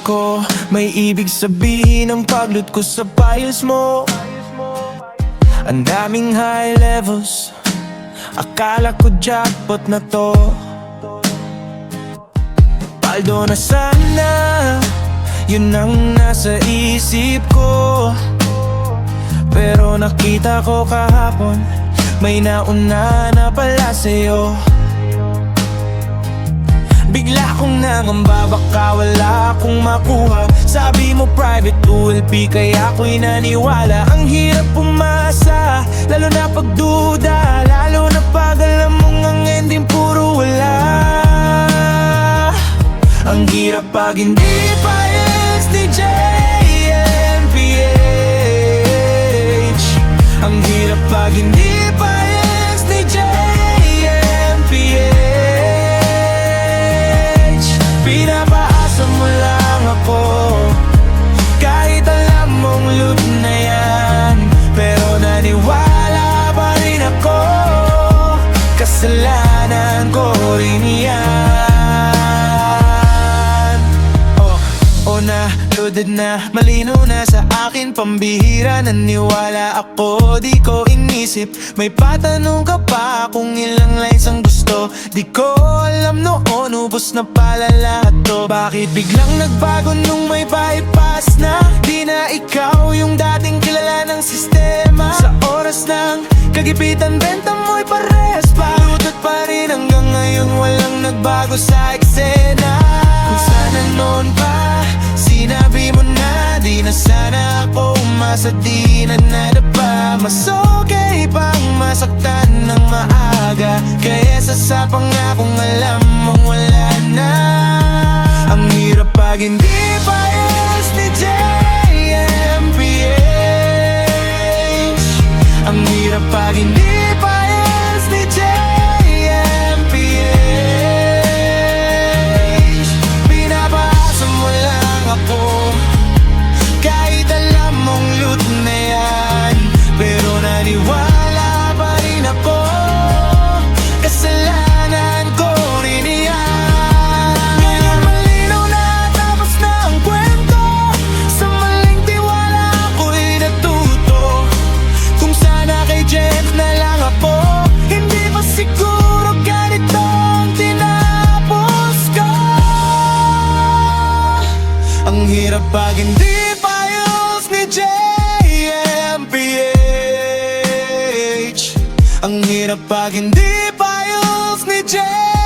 ko, may ibig sabihin ang pagload ko sa files mo. Ang daming high levels, akala ko jackpot na to. Paldo na sana, yun ang nasa isip ko. Pero nakita ko kahapon, may nauna na pala sa'yo. Bigla kong nangamba, baka wala akong makuha. Sabi mo private ULP, kaya ako'y naniwala. Ang hirap pumasa, lalo na pagduda, lalo na pag alam mong ang ending puro wala. Ang hirap pag hindi pa SDJ MPH. Ang hirap pag hindi pa SDJ MPH. Pinapaasa mo lang ako, kahit alam mong loot na yan. Pero naniwala pa rin ako, kasalanan ko rin yan. O na, loaded na, malinaw na sa akin, pambihira. Naniwala ako, di ko inisip. May patanong ka pa kung ilang lines ang gusto. Di ko alam noon, ubos na pala lahat to. Bakit biglang nagbago nung may bypass na? Di na ikaw yung dating kilala ng sistema. Sa oras ng kagipitan, benta mo'y parehas pa. Lutot pa rin hanggang ngayon, walang nagbago sa eksena. Kung sana noon pa sinabi mo na, di na sana ako umasa, di na nadapa. Mas okay pang masaktan ng maaga, kaysa sa pangakong alam mong wala na. Ang hirap pag hindi pa SDJ MPH. Ang hirap pag hindi pa SDJ MPH. Pinapaasa mo lang ako, kahit alam mong loot na yan. Pero naniwala pa rin ako, kasalanan ko rin yan. Ngayon malinaw na, tapos na ang kwento. Sa maling tiwala ako'y natuto. Kung sana kay Jeff na lang ako, hindi pa siguro ganito ang tinapos ko. Ang hirap pag hindi files ni JMPH. Ang hirap pag hindi files ni JMPH.